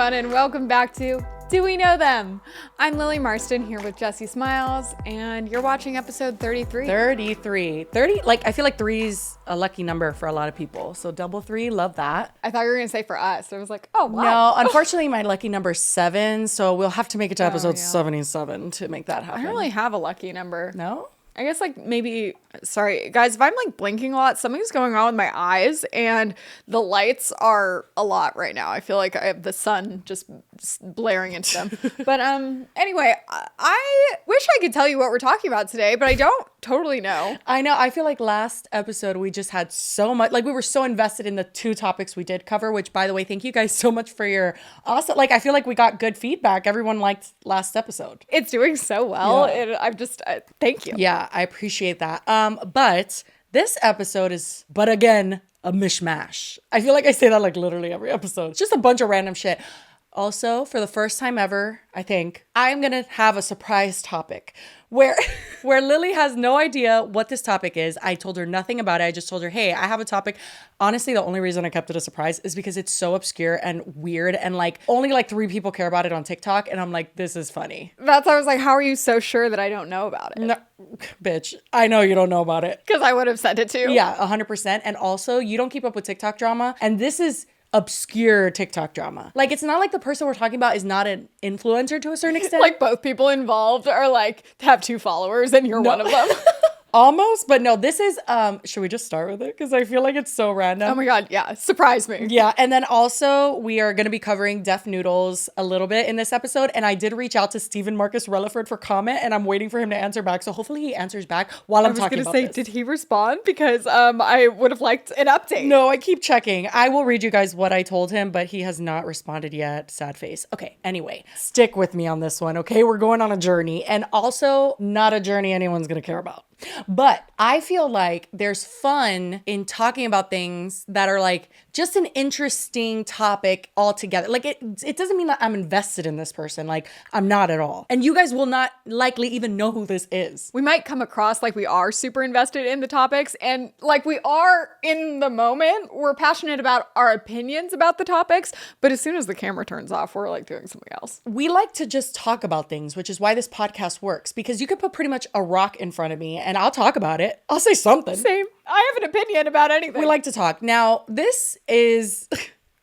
everyone, and welcome back to Do We Know Them? I'm Lily Marston here with Jessie Smiles, and you're watching episode 33. 30, like, I feel like 3's a lucky number for a lot of people. So double 3, love that. I thought you were going to say for us. I was like, oh, wow. No, unfortunately, my lucky number is 7. So we'll have to make it to episode 77 to make that happen. I don't really have a lucky number. No? I guess like maybe, sorry guys, if I'm like blinking a lot, something's going on with my eyes and the lights are a lot right now. I feel like I have the sun just blaring into them. But anyway, I wish I could tell you what we're talking about today, but I don't totally know. I know. I feel like last episode we just had so much, like we were so invested in the 2 topics we did cover, which by the way, thank you guys so much for your awesome, like I feel like we got good feedback. Everyone liked last episode. It's doing so well. Yeah. I'm just, thank you. Yeah, I appreciate that. But this episode is, but again, a mishmash. I feel like I say that like literally every episode. It's just a bunch of random shit. Also, for the first time ever, I think, I'm going to have a surprise topic where Lily has no idea what this topic is. I told her nothing about it. I just told her, hey, I have a topic. Honestly, the only reason I kept it a surprise is because it's so obscure and weird and like only like 3 people care about it on TikTok. And I'm like, this is funny. That's why I was like, how are you so sure that I don't know about it? No, bitch, I know you don't know about it. Because I would have sent it to you. Yeah, 100%. And also, you don't keep up with TikTok drama. And this is obscure TikTok drama. Like, it's not like the person we're talking about is not an influencer to a certain extent. Like both people involved are like have 2 followers and you're one of them. Almost, but no, this is, should we just start with it? Because I feel like it's so random. Oh my God, yeah, surprise me. Yeah, and then also we are going to be covering Deaf Noodles a little bit in this episode, and I did reach out to Stephen Marcus Relaford for comment, and I'm waiting for him to answer back, so hopefully he answers back while I'm talking about this. I was going to say, did he respond? Because I would have liked an update. No, I keep checking. I will read you guys what I told him, but he has not responded yet. Sad face. Okay, anyway, stick with me on this one, okay? We're going on a journey, and also not a journey anyone's going to care about. But I feel like there's fun in talking about things that are like just an interesting topic altogether. Like it doesn't mean that I'm invested in this person. Like I'm not at all. And you guys will not likely even know who this is. We might come across like we are super invested in the topics and like we are in the moment. We're passionate about our opinions about the topics. But as soon as the camera turns off, we're like doing something else. We like to just talk about things, which is why this podcast works. Because you could put pretty much a rock in front of me and I'll talk about it. I'll say something. Same. I have an opinion about anything. We like to talk. Now, this is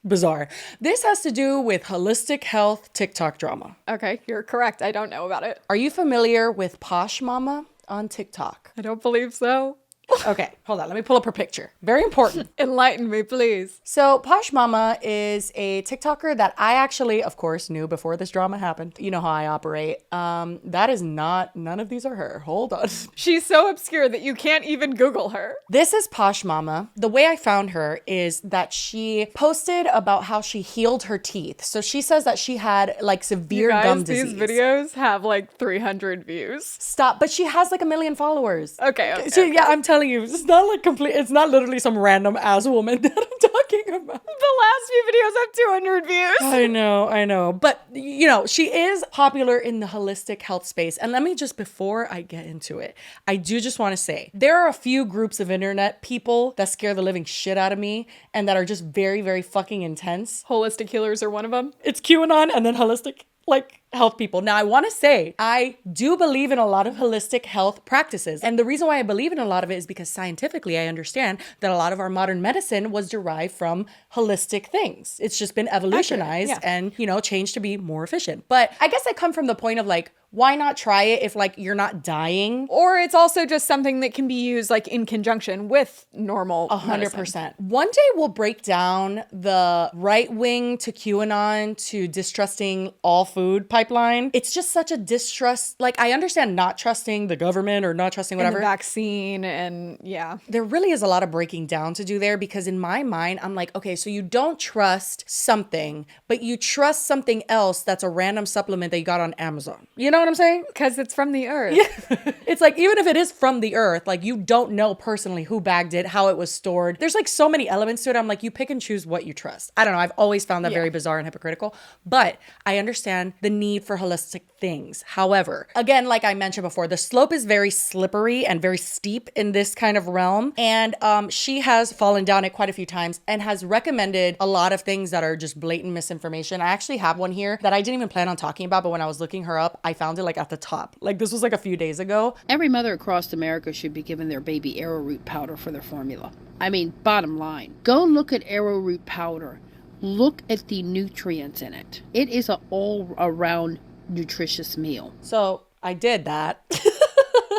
bizarre. This has to do with holistic health TikTok drama. Okay, you're correct. I don't know about it. Are you familiar with Posh Mamma on TikTok? I don't believe so. Okay, hold on. Let me pull up her picture. Very important. Enlighten me, please. So Posh Mamma is a TikToker that I actually, of course, knew before this drama happened. You know how I operate. That is not, none of these are her. Hold on. She's so obscure that you can't even Google her. This is Posh Mamma. The way I found her is that she posted about how she healed her teeth. So she says that she had like severe gum disease. These videos have like 300 views. Stop. But she has like 1 million followers. Okay. Yeah, I'm telling you, it's not like complete. It's not literally some random ass woman that I'm talking about. The last few videos have 200 views. I know. But, you know, she is popular in the holistic health space. And let me just, before I get into it, I do just want to say, there are a few groups of internet people that scare the living shit out of me and that are just very, very fucking intense. Holistic healers are one of them. It's QAnon and then holistic, like, health people. Now, I want to say, I do believe in a lot of holistic health practices. And the reason why I believe in a lot of it is because scientifically, I understand that a lot of our modern medicine was derived from holistic things. It's just been evolutionized and, you know, changed to be more efficient. But I guess I come from the point of like, why not try it if like you're not dying? Or it's also just something that can be used like in conjunction with normal 100%. medicine. One day we'll break down the right wing to QAnon to distrusting all food pipeline. It's just such a distrust. Like I understand not trusting the government or not trusting whatever. And the vaccine and yeah. There really is a lot of breaking down to do there because in my mind, I'm like, okay, so you don't trust something, but you trust something else that's a random supplement that you got on Amazon. You know what I'm saying? Because it's from the earth. Yeah. It's like, even if it is from the earth, like you don't know personally who bagged it, how it was stored. There's like so many elements to it. I'm like, you pick and choose what you trust. I don't know. I've always found that very bizarre and hypocritical, but I understand the need need for holistic things. However, again, like I mentioned before, the slope is very slippery and very steep in this kind of realm. And she has fallen down it quite a few times and has recommended a lot of things that are just blatant misinformation. I actually have one here that I didn't even plan on talking about, but when I was looking her up, I found it like at the top. Like this was like a few days ago. Every mother across America should be given their baby arrowroot powder for their formula. I mean, bottom line, go look at arrowroot powder. Look at the nutrients in it. It is an all-around nutritious meal. So I did that.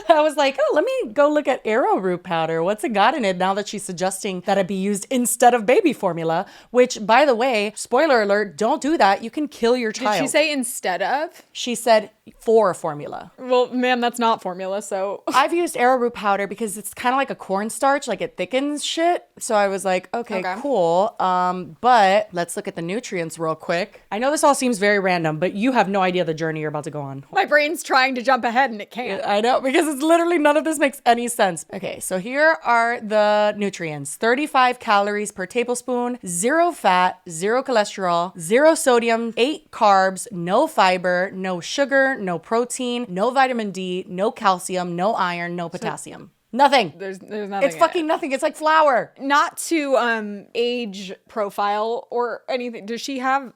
I was like, oh, let me go look at arrowroot powder. What's it got in it now that she's suggesting that it be used instead of baby formula? Which, by the way, spoiler alert, don't do that. You can kill your child. Did she say instead of? She said for formula. Well, ma'am, that's not formula, so. I've used arrowroot powder because it's kind of like a cornstarch, like it thickens shit. So I was like, okay, cool. But let's look at the nutrients real quick. I know this all seems very random, but you have no idea the journey you're about to go on. My brain's trying to jump ahead and it can't. I know, because it's literally none of this makes any sense. Okay, so here are the nutrients. 35 calories per tablespoon, 0 fat, 0 cholesterol, 0 sodium, 8 carbs, no fiber, no sugar, no protein, no vitamin D, no calcium, no iron, no potassium. Nothing. There's nothing. It's fucking nothing. It's like flour. Not to age profile or anything. Does she have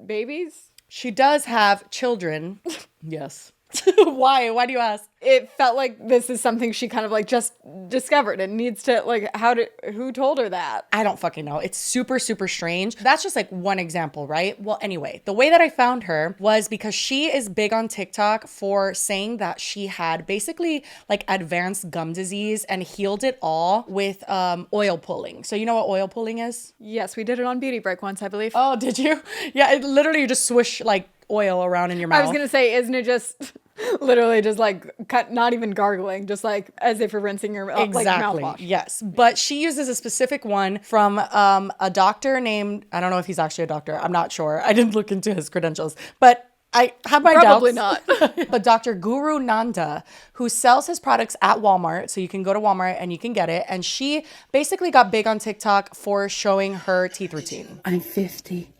babies? She does have children. Yes. Why? Why do you ask? It felt like this is something she kind of like just discovered and needs to like, who told her that? I don't fucking know. It's super, super strange. That's just like one example, right? Well, anyway, the way that I found her was because she is big on TikTok for saying that she had basically like advanced gum disease and healed it all with oil pulling. So you know what oil pulling is? Yes, we did it on Beauty Break once, I believe. Oh, did you? Yeah, it literally you just swish like oil around in your mouth. I was gonna say, isn't it just literally just like cut, not even gargling, just like as if you're rinsing your exactly. Like mouthwash. Yes, but she uses a specific one from a doctor named, I don't know if he's actually a doctor. I'm not sure. I didn't look into his credentials, but I have my Probably doubts. not. But Dr. Guru Nanda, who sells his products at Walmart, so you can go to Walmart and you can get it. And she basically got big on TikTok for showing her teeth routine. I'm 50.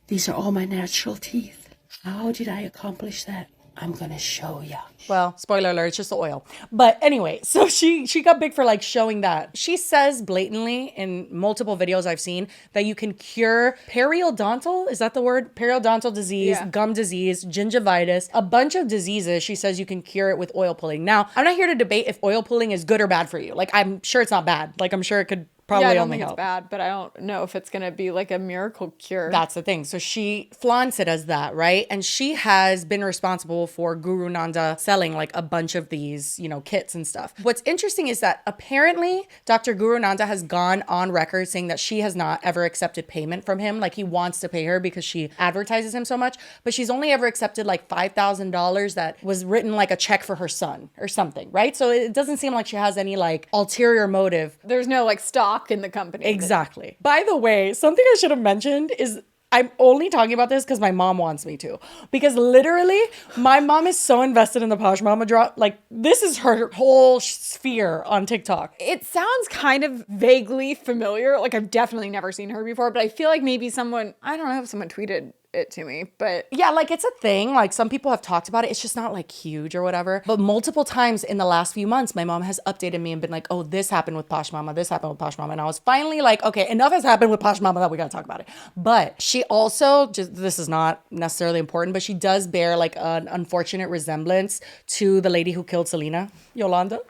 These are all my natural teeth. How did I accomplish that? I'm gonna show ya. Well, spoiler alert, it's just the oil. But anyway, so she got big for like showing that. She says blatantly in multiple videos I've seen that you can cure periodontal, is that the word? Periodontal disease, gum disease, gingivitis, a bunch of diseases. She says you can cure it with oil pulling. Now, I'm not here to debate if oil pulling is good or bad for you. Like, I'm sure it's not bad. Like, I'm sure it could probably I don't only think help. it's bad, but I don't know if it's gonna be like a miracle cure. That's the thing. So she flaunts it as that, right? And she has been responsible for Guru Nanda selling like a bunch of these, you know, kits and stuff. What's interesting is that apparently Dr. Guru Nanda has gone on record saying that she has not ever accepted payment from him. Like he wants to pay her because she advertises him so much, but she's only ever accepted like $5,000 that was written like a check for her son or something, right? So it doesn't seem like she has any like ulterior motive. There's no like stock in the company. Exactly. By the way, something I should have mentioned is I'm only talking about this because my mom wants me to. Because literally, my mom is so invested in the Posh Mamma drop. Like, this is her whole sphere on TikTok. It sounds kind of vaguely familiar. Like, I've definitely never seen her before, but I feel like maybe someone, I don't know if someone tweeted it to me, but yeah, like it's a thing. Like some people have talked about it. It's just not like huge or whatever. But multiple times in the last few months, my mom has updated me and been like, oh, this happened with Posh Mamma. This happened with Posh Mamma. And I was finally like, okay, enough has happened with Posh Mamma that we got to talk about it. But she also, just this is not necessarily important, but she does bear like an unfortunate resemblance to the lady who killed Selena, Yolanda.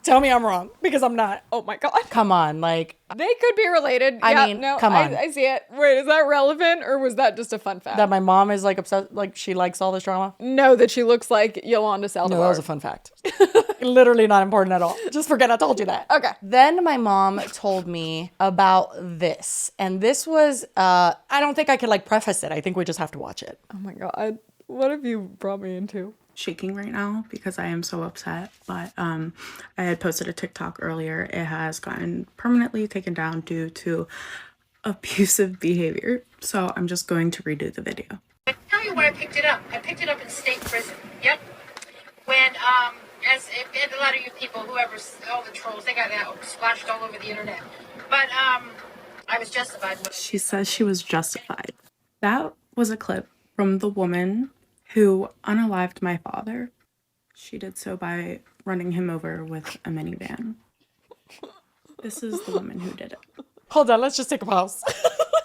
Tell me I'm wrong, because I'm not. oh my God. Come on, like. They could be related. I Yeah, mean, no, come on. I see it. Wait, is that relevant or was that just a fun fact? That my mom is like obsessed, like she likes all this drama? No, that she looks like Yolanda Saldivar. No, that was a fun fact. Literally not important at all. Just forget I told you that. Okay. Then my mom told me about this. And this was, I don't think I could like preface it. I think we just have to watch it. Oh my God. What have you brought me into? Shaking right now because I am so upset, but I had posted a TikTok earlier. It has gotten permanently taken down due to abusive behavior, so I'm just going to redo the video. I tell you where I picked it up. I picked it up in state prison. Yep. When as and a lot of you people, whoever's all the trolls, they got that splashed all over the internet. But I was justified. She says she was justified. That was a clip from the woman who unalived my father. She did so by running him over with a minivan. This is the woman who did it. Hold on, let's just take a pause.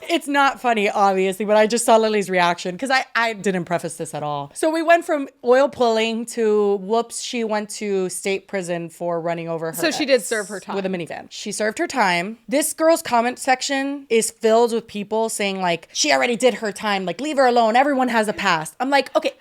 It's not funny, obviously, but I just saw Lily's reaction because I didn't preface this at all. So we went from oil pulling to whoops, she went to state prison for running over her. So she did serve her time. With a minivan. She served her time. This girl's comment section is filled with people saying like, she already did her time. Like, leave her alone. Everyone has a past. I'm like, okay,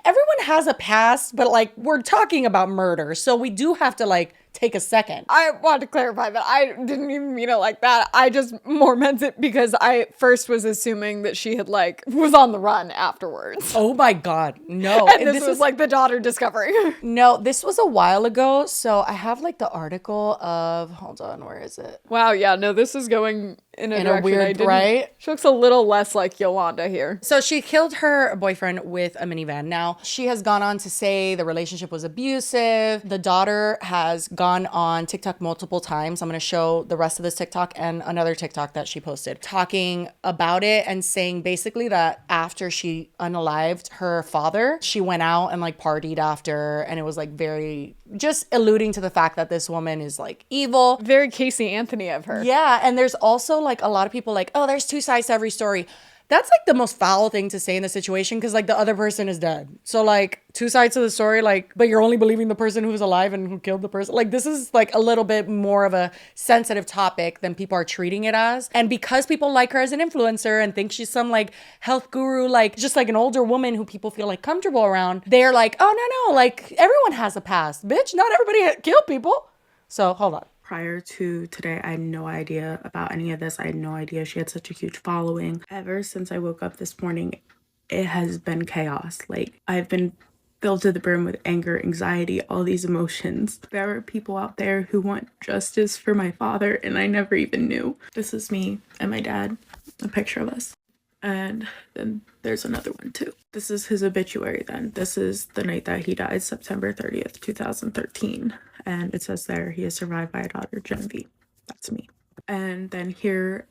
everyone has a past, but like, we're talking about murder. So we do have to like, take a second. I want to clarify that I didn't even mean it like that. I just more meant it because I first was assuming that she had like was on the run afterwards. Oh my God, no. And this was like the daughter discovering her. No, this was a while ago. So I have like the article of, hold on, where is it? Wow, yeah, no, this is going in a direction weird, I didn't. right? She looks a little less like Yolanda here. So she killed her boyfriend with a minivan. Now, she has gone on to say the relationship was abusive. The daughter has gone on TikTok multiple times. I'm going to show the rest of this TikTok and another TikTok that she posted talking about it and saying basically that after she unalived her father, she went out and like partied after, and it was like very just alluding to the fact that this woman is like evil. Very Casey Anthony of her. Yeah, and there's also like a lot of people like, oh, there's two sides to every story. That's like the most foul thing to say in the situation because like the other person is dead. So like two sides to the story, like, but you're only believing the person who's alive and who killed the person. Like this is like a little bit more of a sensitive topic than people are treating it as. And because people like her as an influencer and think she's some like health guru, like just like an older woman who people feel like comfortable around, they're like, oh no, like everyone has a past, bitch. Not everybody killed people. So hold on. Prior to today, I had no idea about any of this. I had no idea she had such a huge following. Ever since I woke up this morning, it has been chaos. Like, I've been filled to the brim with anger, anxiety, all these emotions. There are people out there who want justice for my father, and I never even knew. This is me and my dad, a picture of us. And then there's another one too. This is his obituary then. This is the night that he died, September 30th, 2013. And it says there, he is survived by a daughter, Genevieve. That's me. And then here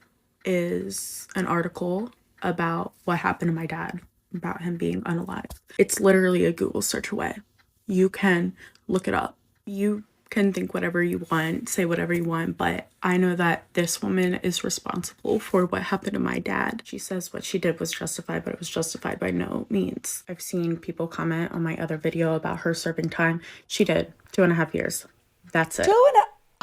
is an article about what happened to my dad, about him being unalive. It's literally a Google search away. You can look it up. You can think whatever you want, say whatever you want, but I know that this woman is responsible for what happened to my dad. She says what she did was justified, but it was justified by no means. I've seen people comment on my other video about her serving time. She did 2.5 years. That's it.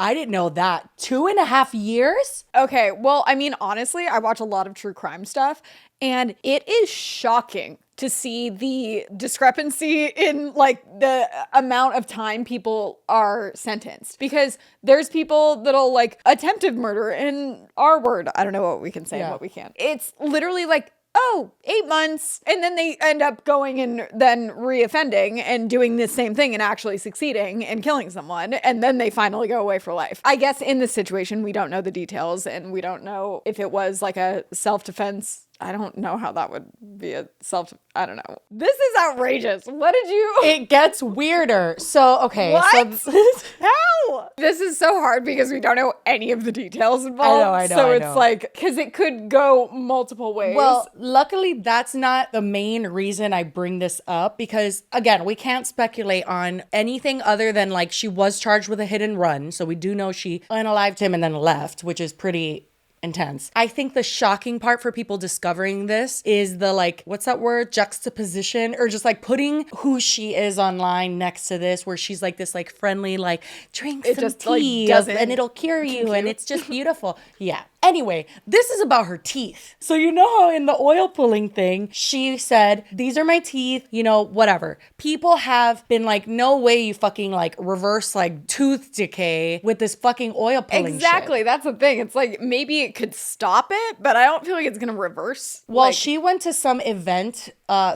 I didn't know that. 2.5 years? Okay, well, I mean, honestly, I watch a lot of true crime stuff, and it is shocking to see the discrepancy in like the amount of time people are sentenced, because there's people that'll like attempted murder in our word. I don't know what we can say and what we can't. It's literally like, oh, 8 months. And then they end up going and then reoffending and doing the same thing and actually succeeding and killing someone. And then they finally go away for life. I guess in this situation, we don't know the details and we don't know if it was like a self-defense. I don't know how that would be I don't know. This is outrageous. What did you? It gets weirder. So, okay. What? So How? This is so hard because we don't know any of the details involved. I know. So it's like, because it could go multiple ways. Well, luckily, that's not the main reason I bring this up because, again, we can't speculate on anything other than like she was charged with a hit and run. So we do know she unalived him and then left, which is pretty intense. I think the shocking part for people discovering this is the like, what's that word? Juxtaposition, or just like putting who she is online next to this, where she's like this like friendly, like drink some just, tea like, and it'll cure you and it's just beautiful. Yeah. Anyway, this is about her teeth. So you know how in the oil pulling thing, she said, these are my teeth, you know, whatever. People have been like, no way you fucking like reverse like tooth decay with this fucking oil pulling exactly. shit. That's the thing. It's like maybe it could stop it, but I don't feel like it's going to reverse. Well, like, she went to some event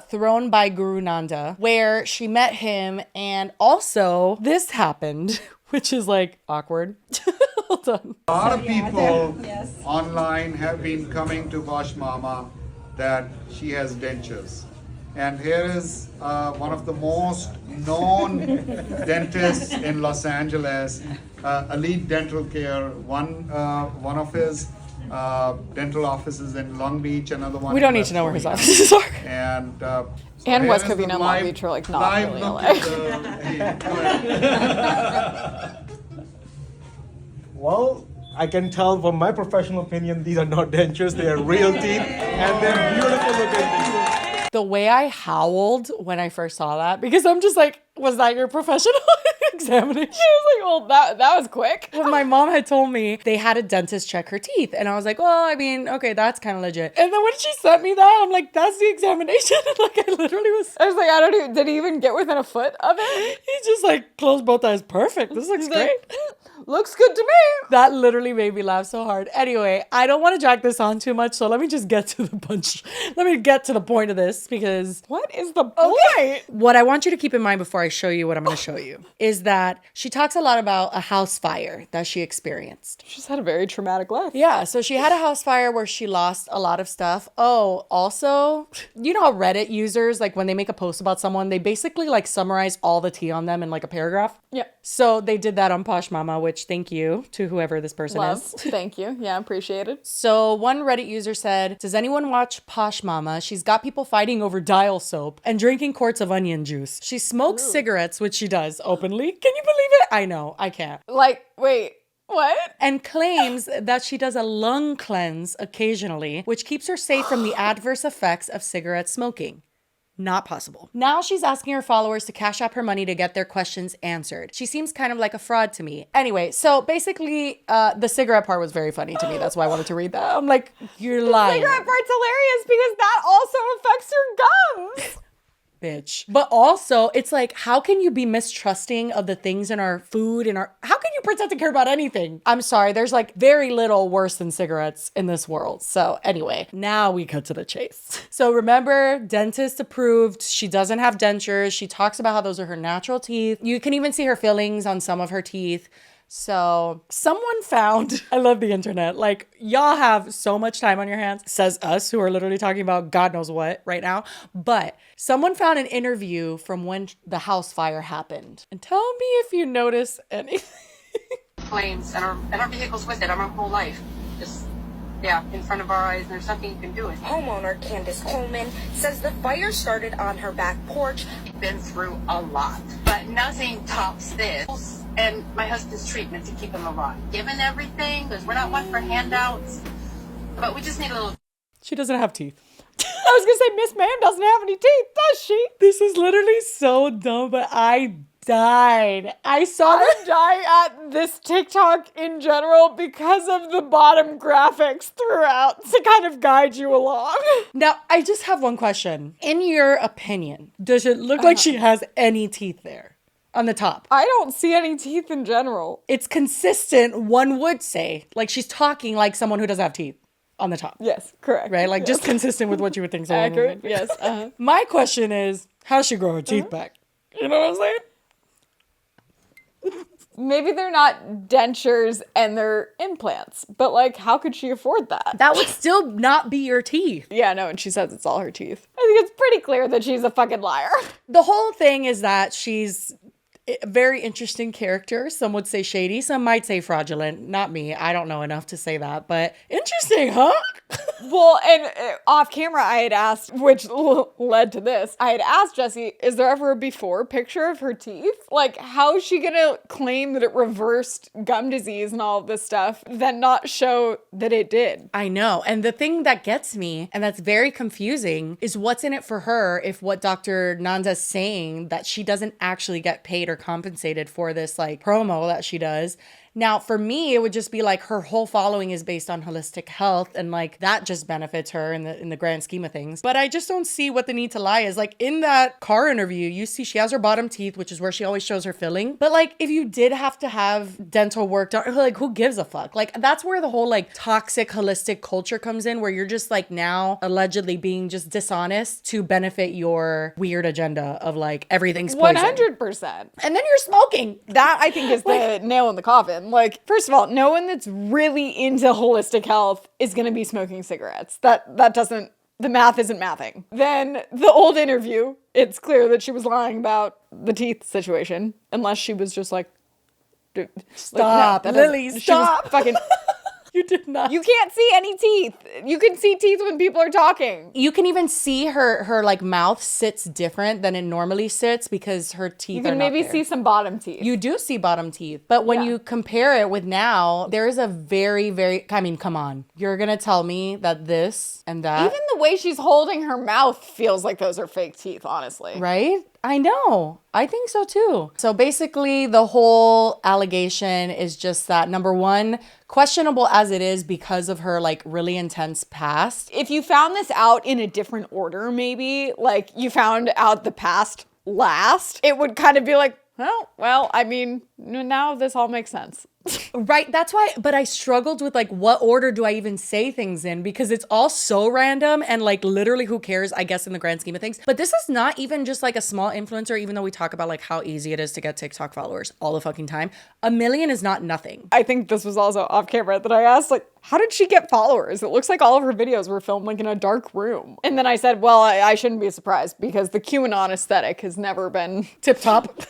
thrown by Guru Nanda where she met him, and also this happened, which is like awkward. Hold on. A lot of people online have been coming to Posh Mamma that she has dentures. And here is one of the most known dentists in Los Angeles, Elite Dental Care. One of his dental offices in Long Beach, another one. We don't need to know where his offices are. And And here West is Covina the and Long Beach are like not live really look LA. at the- go ahead. Well, I can tell from my professional opinion, these are not dentures, they are real teeth, and they're beautiful looking. The way I howled when I first saw that, because I'm just like, was that your professional examination? I was like, well, that was quick. When my mom had told me they had a dentist check her teeth, and I was like, well, I mean, okay, that's kind of legit. And then when she sent me that, I'm like, that's the examination. And like, I literally was. I was like, I don't even, did he even get within a foot of it? He just like closed both eyes. Perfect. This looks He's great. like, looks good to me. That literally made me laugh so hard. Anyway, I don't want to drag this on too much, so let me just get to the punch. Let me get to the point of this because What is the point? what I want you to keep in mind before I show you what I'm going to show you is that she talks a lot about a house fire that she experienced. She's had a very traumatic life. Yeah, so she had a house fire where she lost a lot of stuff. Oh, also, you know how Reddit users, like when they make a post about someone, they basically like summarize all the tea on them in like a paragraph? Yeah. So they did that on Posh Mamma, which thank you to whoever this person Love. is. Thank you. Yeah, appreciate it. So one Reddit user said, does anyone watch Posh Mamma? She's got people fighting over dial soap and drinking quarts of onion juice. She smokes cigarettes, which she does openly. Can you believe it? I know, I can't. Like, wait, what? And claims that she does a lung cleanse occasionally, which keeps her safe from the adverse effects of cigarette smoking. Not possible. Now she's asking her followers to cash out her money to get their questions answered. She seems kind of like a fraud to me. Anyway, so basically, the cigarette part was very funny to me. That's why I wanted to read that. I'm like, you're lying. Cigarette part's hilarious because that also affects your gums. Bitch. But also, it's like, how can you be mistrusting of the things in our food and how can you pretend to care about anything? I'm sorry, there's like very little worse than cigarettes in this world. So anyway, now we cut to the chase. So remember, dentist approved. She doesn't have dentures. She talks about how those are her natural teeth. You can even see her fillings on some of her teeth. So someone found, I love the internet, like y'all have so much time on your hands, says us who are literally talking about God knows what right now. But someone found an interview from when the house fire happened. And tell me if you notice anything. Flames and our vehicle's with it our whole life. Just, yeah, in front of our eyes, and there's nothing you can do. Homeowner Candace Coleman says the fire started on her back porch. Been through a lot, but nothing tops this. And my husband's treatment to keep him alive. Given everything, because we're not one for handouts, but we just need a little. She doesn't have teeth. I was gonna say Miss Man doesn't have any teeth, does she? This is literally so dumb, but I died. I saw I die at this TikTok in general because of the bottom graphics throughout to kind of guide you along. Now, I just have one question. In your opinion, does it look like she has any teeth there? On the top. I don't see any teeth in general. It's consistent, one would say. Like she's talking like someone who doesn't have teeth on the top. Yes, correct. Right? Like just consistent with what you would think. So Accurate, yes. My question is, how she grow her teeth back? You know what I'm saying? Maybe they're not dentures and they're implants, but like, how could she afford that? That would still not be your teeth. Yeah, no, and she says it's all her teeth. I think it's pretty clear that she's a fucking liar. The whole thing is that she's a very interesting character. Some would say shady. Some might say fraudulent. Not me. I don't know enough to say that, but interesting, huh? Well, and off camera, I had asked, which led to this. I had asked Jessie, is there ever a before picture of her teeth? Like, how is she gonna claim that it reversed gum disease and all of this stuff, then not show that it did? I know. And the thing that gets me, and that's very confusing, is what's in it for her if what Dr. Nanda's saying that she doesn't actually get paid or compensated for this like promo that she does. Now, for me, it would just be like her whole following is based on holistic health and like that just benefits her in the grand scheme of things. But I just don't see what the need to lie is. Like in that car interview, you see she has her bottom teeth, which is where she always shows her filling. But like if you did have to have dental work done, like who gives a fuck? Like that's where the whole like toxic holistic culture comes in, where you're just like now allegedly being just dishonest to benefit your weird agenda of like everything's poison. 100%. And then you're smoking. That I think is the nail in the coffin. Like, first of all, no one that's really into holistic health is going to be smoking cigarettes. That doesn't, the math isn't mathing. Then the old interview, it's clear that she was lying about the teeth situation, unless she was just like, stop, no, Lily, stop. She was fucking, You did not. You can't see any teeth. You can see teeth when people are talking. You can even see her like mouth sits different than it normally sits because her teeth You are can not maybe there. see some bottom teeth. You do see bottom teeth. But when you compare it with now, there is a very, very, I mean, come on. You're going to tell me that this and that. Even the way she's holding her mouth feels like those are fake teeth, honestly. Right? I know. I think so too. So basically, the whole allegation is just that, number one, questionable as it is because of her like really intense past. If you found this out in a different order, maybe, like you found out the past last, it would kind of be like, oh, well, I mean, now this all makes sense. Right. That's why, but I struggled with like, what order do I even say things in? Because it's all so random and like literally who cares, I guess, in the grand scheme of things. But this is not even just like a small influencer, even though we talk about like how easy it is to get TikTok followers all the fucking time. 1 million is not nothing. I think this was also off camera that I asked, like, how did she get followers? It looks like all of her videos were filmed like in a dark room. And then I said, well, I shouldn't be surprised because the QAnon aesthetic has never been Tip top.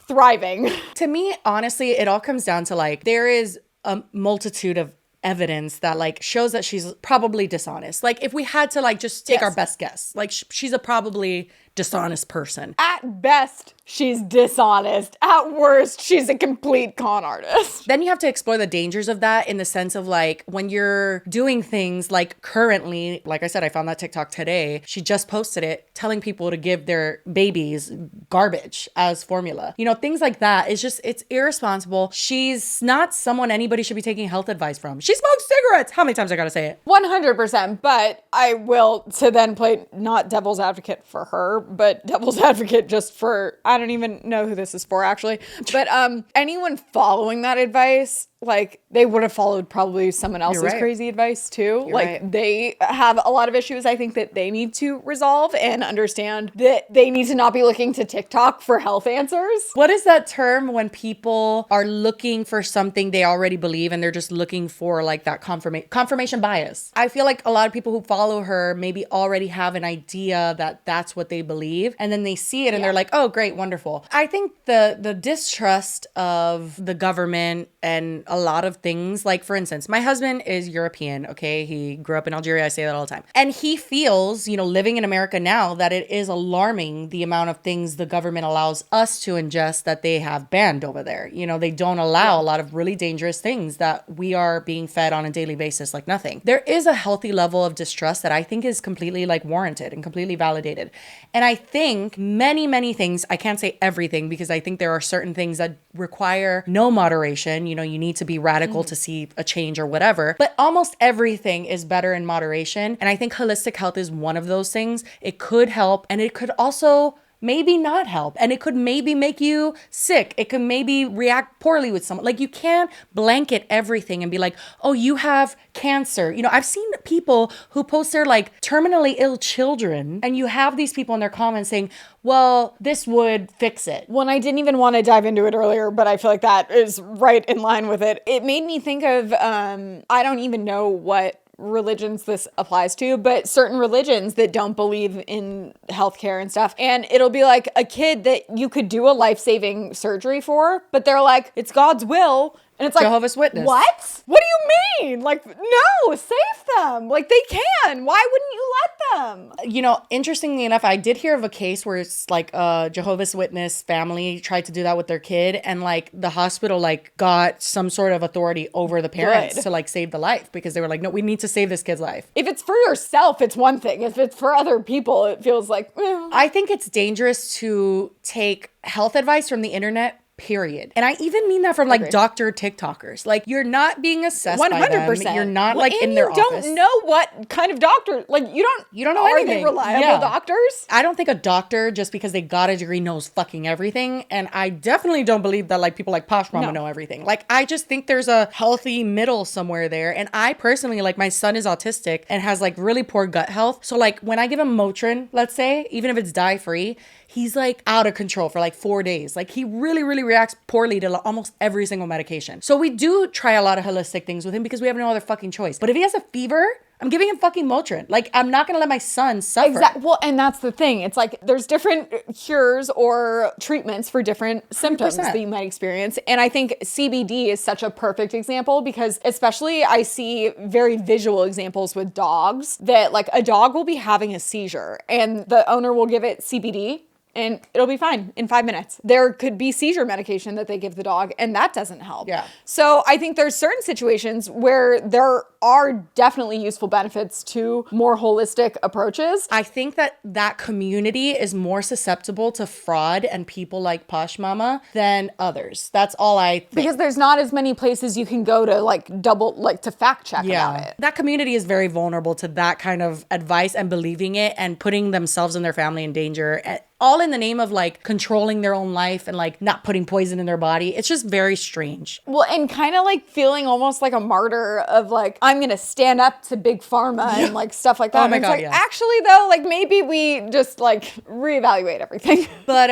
thriving. To me, honestly, it all comes down to like, there is a multitude of evidence that like shows that she's probably dishonest. Like if we had to like just take our best guess, like she's a probably dishonest person. At best, she's dishonest. At worst, she's a complete con artist. Then you have to explore the dangers of that in the sense of like when you're doing things like currently, like I said, I found that TikTok today. She just posted it telling people to give their babies garbage as formula. You know, things like that. It's just, it's irresponsible. She's not someone anybody should be taking health advice from. She smokes cigarettes. How many times I gotta say it? 100%. But I will, to then play not devil's advocate for her, but devil's advocate just for, I don't even know who this is for actually, but anyone following that advice, like they would have followed probably someone else's crazy advice too. They have a lot of issues I think that they need to resolve and understand that they need to not be looking to TikTok for health answers. What is that term when people are looking for something they already believe and they're just looking for like that confirmation bias? I feel like a lot of people who follow her maybe already have an idea that that's what they believe, and then they see it and they're like, oh great, wonderful. I think the distrust of the government and a lot of things, like for instance, my husband is European, okay? He grew up in Algeria, I say that all the time. And he feels, you know, living in America now, that it is alarming the amount of things the government allows us to ingest that they have banned over there. You know, they don't allow a lot of really dangerous things that we are being fed on a daily basis like nothing. There is a healthy level of distrust that I think is completely like warranted and completely validated. And I think many things, I can't say everything because I think there are certain things that require no moderation. You know, you need to be radical to see a change or whatever, but almost everything is better in moderation. And I think holistic health is one of those things. It could help, and it could also maybe not help, and it could maybe make you sick. It could maybe react poorly with someone. Like you can't blanket everything and be like, oh, you have cancer. You know, I've seen people who post their like terminally ill children, and you have these people in their comments saying, well, this would fix it. Well, I didn't even want to dive into it earlier, but I feel like that is right in line with it. It made me think of, I don't even know what religions this applies to, but certain religions that don't believe in healthcare and stuff. And it'll be like a kid that you could do a life-saving surgery for, but they're like, it's God's will. And it's like, Jehovah's Witness. What? What do you mean? Like, no, save them. Like, they can. Why wouldn't you let them? You know, interestingly enough, I did hear of a case where it's like a Jehovah's Witness family tried to do that with their kid, and like the hospital like got some sort of authority over the parents to like save the life, because they were like, no, we need to save this kid's life. If it's for yourself, it's one thing. If it's for other people, it feels like, I think it's dangerous to take health advice from the internet, period. And I even mean that from like doctor TikTokers. Like, you're not being assessed 100%. By them. You're not like in their office. You don't know what kind of doctor, like you don't know anything. Are they reliable doctors? I don't think a doctor, just because they got a degree, knows fucking everything. And I definitely don't believe that like people like Posh Mamma know everything. Like, I just think there's a healthy middle somewhere there. And I personally, like, my son is autistic and has like really poor gut health. So like when I give him Motrin, let's say, even if it's dye-free, he's like out of control for like 4 days. Like, he really reacts poorly to almost every single medication. So we do try a lot of holistic things with him because we have no other fucking choice. But if he has a fever, I'm giving him fucking Motrin. Like, I'm not gonna let my son suffer. Exactly. Well, and that's the thing. It's like there's different cures or treatments for different symptoms 100%. that you might experience. And I think CBD is such a perfect example because especially I see very visual examples with dogs that like a dog will be having a seizure and the owner will give it CBD and it'll be fine in 5 minutes. There could be seizure medication that they give the dog and that doesn't help. Yeah. So I think there's certain situations where there are definitely useful benefits to more holistic approaches. I think that community is more susceptible to fraud and people like Posh Mamma than others. That's all I think. Because there's not as many places you can go to to fact check about it. That community is very vulnerable to that kind of advice and believing it and putting themselves and their family in danger, all in the name of like controlling their own life and like not putting poison in their body. It's just very strange. Well, and kind of like feeling almost like a martyr of like, I'm going to stand up to big pharma and like stuff like that. Oh my and it's God, like, yeah. actually though, like maybe we just like reevaluate everything. But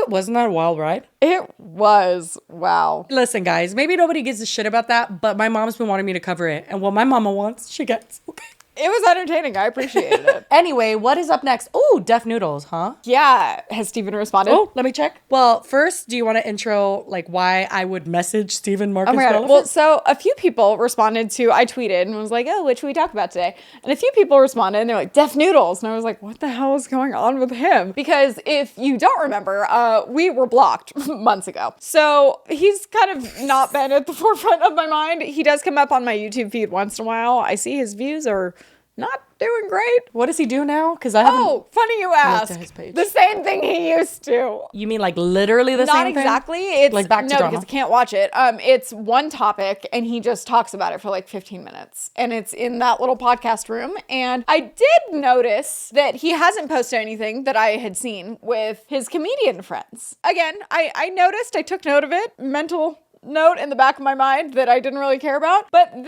wasn't that a wild ride? It was. Wow. Listen, guys, maybe nobody gives a shit about that, but my mom's been wanting me to cover it. And what my mama wants, she gets. Okay. It was entertaining. I appreciated it. Anyway, what is up next? Oh, Deaf Noodles, huh? Yeah. Has Steven responded? Oh, let me check. Well, first, do you want to intro like why I would message Steven Marcus? Oh my God. Well, so a few people responded to, I tweeted and was like, oh, what should we talk about today? And a few people responded and they're like, Deaf Noodles. And I was like, what the hell is going on with him? Because if you don't remember, we were blocked months ago. So he's kind of not been at the forefront of my mind. He does come up on my YouTube feed once in a while. I see his views are not doing great. What does he do now? Because I haven't. Oh, funny you ask. his page. The same thing he used to. You mean like literally the same thing? Not exactly. It's like back to no, drama. because I can't watch it. It's one topic and he just talks about it for like 15 minutes. And it's in that little podcast room. And I did notice that he hasn't posted anything that I had seen with his comedian friends. Again, I noticed, I took note of it, mental note in the back of my mind that I didn't really care about. But then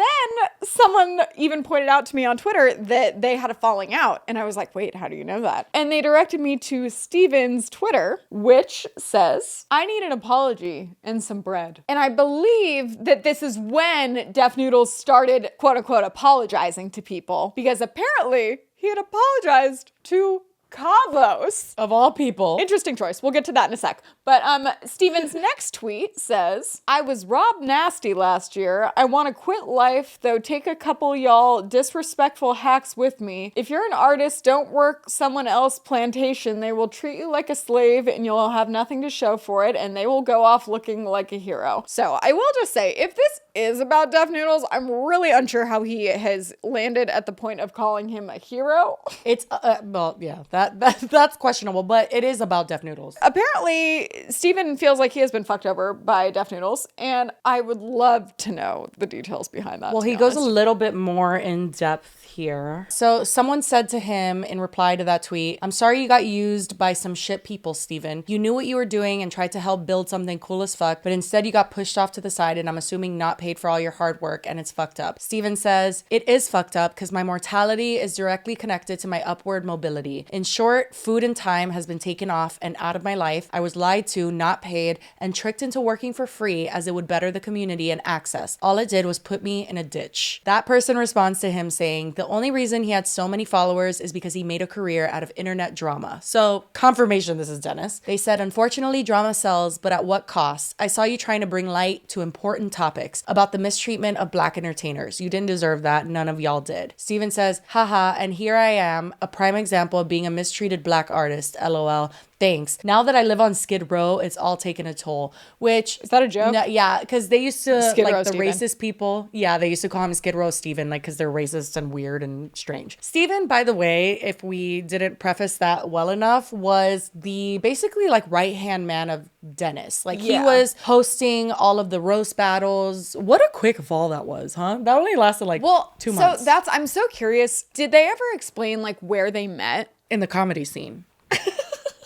someone even pointed out to me on Twitter that they had a falling out. And I was like, wait, how do you know that? And they directed me to Steven's Twitter, which says, I need an apology and some bread. And I believe that this is when Deaf Noodles started, quote unquote, apologizing to people because apparently he had apologized to Kavos. Of all people. Interesting choice. We'll get to that in a sec. But Steven's next tweet says, I was Rob Nasty last year. I want to quit life, though take a couple y'all disrespectful hacks with me. If you're an artist, don't work someone else's plantation. They will treat you like a slave and you'll have nothing to show for it and they will go off looking like a hero. So I will just say, if this is about Deaf Noodles, I'm really unsure how he has landed at the point of calling him a hero. It's, well, yeah, that's questionable, but it is about Deaf Noodles. Apparently, Steven feels like he has been fucked over by Deaf Noodles, and I would love to know the details behind that. Well, he goes a little bit more in depth here. So someone said to him in reply to that tweet, I'm sorry you got used by some shit people, Steven. You knew what you were doing and tried to help build something cool as fuck, but instead you got pushed off to the side and I'm assuming not paid for all your hard work and it's fucked up. Steven says, it is fucked up because my mortality is directly connected to my upward mobility. In short, food and time has been taken off and out of my life. I was lied to, not paid, and tricked into working for free as it would better the community and access. All it did was put me in a ditch. That person responds to him saying, the only reason he had so many followers is because he made a career out of internet drama. So, confirmation this is Dennis. They said, unfortunately, drama sells, but at what cost? I saw you trying to bring light to important topics about the mistreatment of Black entertainers. You didn't deserve that. None of y'all did. Steven says, haha, and here I am, a prime example of being a mistreated Black artist, LOL. Thanks. Now that I live on Skid Row, it's all taken a toll. Which is that a joke? No, yeah, because they used to Skid like Row the Steven. racist people. Yeah, they used to call him Skid Row Steven, like because they're racist and weird and strange. Steven, by the way, if we didn't preface that well enough, was the basically like right hand man of Dennis. Like he was hosting all of the roast battles. What a quick fall that was, huh? That only lasted like 2 months. So I'm so curious. Did they ever explain like where they met? In the comedy scene.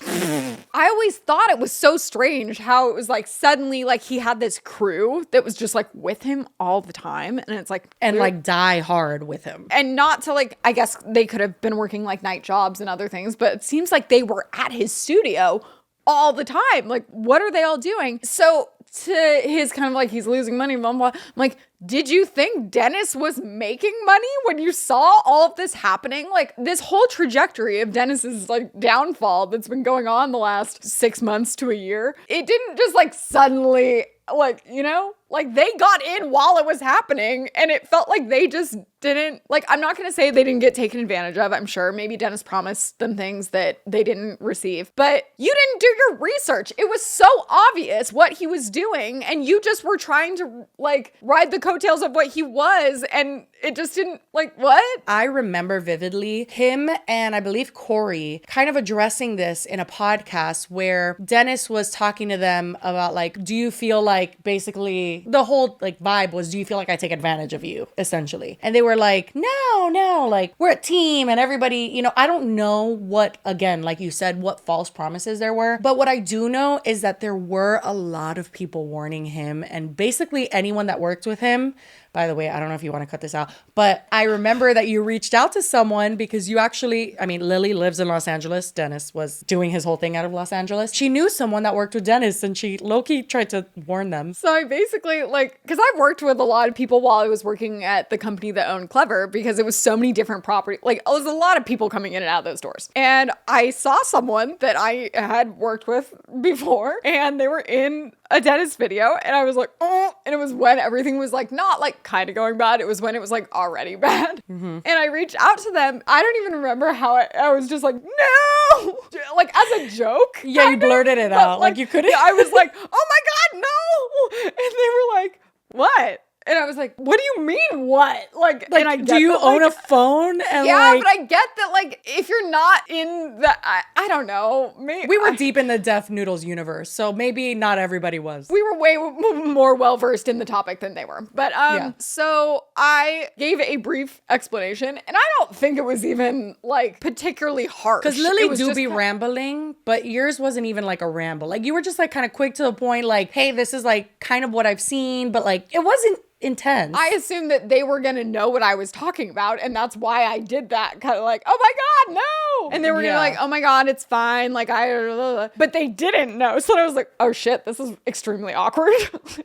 I always thought it was so strange how it was like suddenly like he had this crew that was just like with him all the time. And it's like. And like die hard with him. And not to like, I guess they could have been working like night jobs and other things, but it seems like they were at his studio all the time. Like, what are they all doing? So to his kind of like, he's losing money, blah, blah, blah. I'm like, did you think Dennis was making money when you saw all of this happening? Like, this whole trajectory of Dennis's like downfall that's been going on the last 6 months to a year, it didn't just like suddenly, like, you know, like they got in while it was happening, and it felt like they just didn't, like, I'm not going to say they didn't get taken advantage of. I'm sure maybe Dennis promised them things that they didn't receive, but you didn't do your research. It was so obvious what he was doing, and you just were trying to like ride the coattails of what he was, and it just didn't, like, what? I remember vividly him and I believe Corey kind of addressing this in a podcast where Dennis was talking to them about like, do you feel like, basically the whole like vibe was, do you feel like I take advantage of you, essentially? And they were like, no, like we're a team and everybody, you know, I don't know what, again, like you said, what false promises there were. But what I do know is that there were a lot of people warning him, and basically anyone that worked with him. By the way, I don't know if you want to cut this out, but I remember that you reached out to someone because you actually, I mean, Lily lives in Los Angeles. Dennis was doing his whole thing out of Los Angeles. She knew someone that worked with Dennis, and she low-key tried to warn them. So I basically, like, because I've worked with a lot of people while I was working at the company that owned Clever, because it was so many different properties. Like, there was a lot of people coming in and out of those doors. And I saw someone that I had worked with before, and they were in a Dennis video, and I was like, oh, and it was when everything was like not like kind of going bad. It was when it was like already bad. And I reached out to them. I don't even remember how I was just like, no, like as a joke. Yeah, you blurted it out. Like you couldn't. I was like, oh my God, no. And they were like, what? And I was like, what do you mean, what? Like and I get do you that, own like, a phone? And yeah, like, but I get that, like, if you're not in the, I don't know. we were deep in the Deaf Noodles universe, so maybe not everybody was. We were way more well-versed in the topic than they were. But, so I gave a brief explanation, and I don't think it was even, like, particularly harsh. Because Lily do be rambling, but yours wasn't even like a ramble. Like, you were just like kind of quick to the point, like, hey, this is like kind of what I've seen, but like, it wasn't intense. I assumed that they were going to know what I was talking about, and that's why I did that. Kind of like, oh my God, no. And they were gonna like, oh my God, it's fine. Like, but they didn't know. So I was like, oh shit, this is extremely awkward.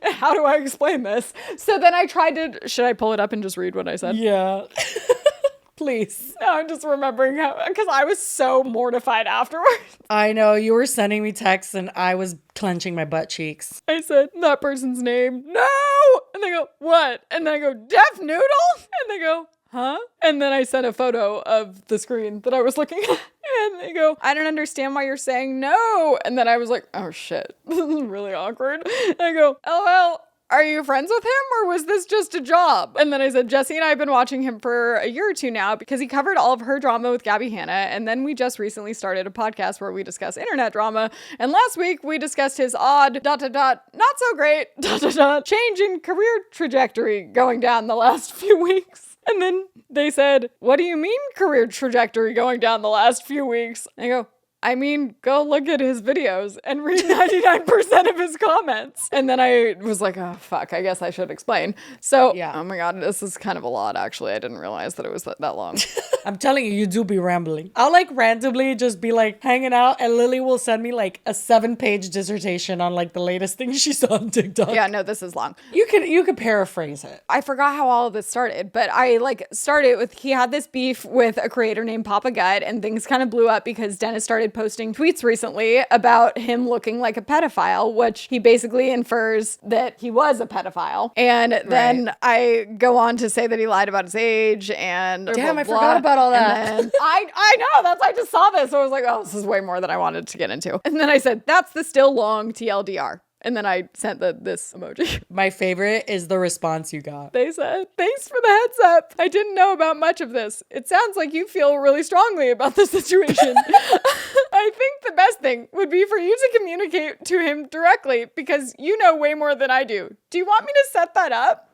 How do I explain this? So then I tried to, should I pull it up and just read what I said? Yeah. Please. No, I'm just remembering how, because I was so mortified afterwards. I know, you were sending me texts and I was clenching my butt cheeks. I said, that person's name. No! And they go, what? And then I go, Deaf Noodle? And they go, huh? And then I sent a photo of the screen that I was looking at. And they go, I don't understand why you're saying no. And then I was like, oh shit, this is really awkward. And I go, LOL. Are you friends with him, or was this just a job? And then I said, Jesse and I have been watching him for a year or two now because he covered all of her drama with Gabby Hanna. And then we just recently started a podcast where we discuss internet drama. And last week we discussed his odd, not so great, change in career trajectory going down the last few weeks. And then they said, what do you mean career trajectory going down the last few weeks? And I go, I mean, go look at his videos and read 99% of his comments. And then I was like, oh, fuck, I guess I should explain. So, yeah, oh my God, this is kind of a lot, actually. I didn't realize that it was that long. I'm telling you, you do be rambling. I'll like randomly just be like hanging out, and Lily will send me like a 7-page dissertation on like the latest thing she saw on TikTok. Yeah, no, this is long. You could paraphrase it. I forgot how all of this started, but I like started with, he had this beef with a creator named Papa Gut, and things kind of blew up because Dennis started posting tweets recently about him looking like a pedophile, which he basically infers that he was a pedophile. And then I go on to say that he lied about his age and damn, I forgot about all that. And then I know, that's, I just saw this. So I was like, oh, this is way more than I wanted to get into. And then I said, that's the still long TLDR. And then I sent this emoji. My favorite is the response you got. They said, thanks for the heads up. I didn't know about much of this. It sounds like you feel really strongly about the situation. I think the best thing would be for you to communicate to him directly because you know way more than I do. Do you want me to set that up?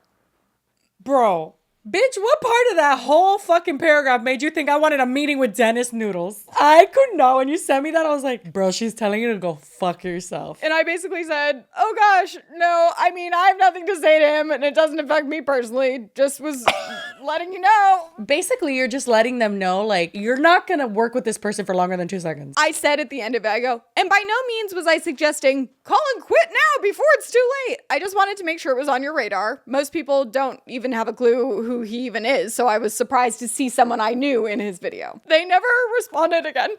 Bro, Bitch, what part of that whole fucking paragraph made you think I wanted a meeting with Dennis Noodles? I could not. When you sent me that, I was like, bro, she's telling you to go fuck yourself. And I basically said, oh gosh, no, I mean, I have nothing to say to him and it doesn't affect me personally. Just was letting you know. Basically, you're just letting them know, like, you're not going to work with this person for longer than 2 seconds. I said at the end of it, I go, and by no means was I suggesting call and quit now before it's too late. I just wanted to make sure it was on your radar. Most people don't even have a clue who he even is, so I was surprised to see someone I knew in his video. They never responded again.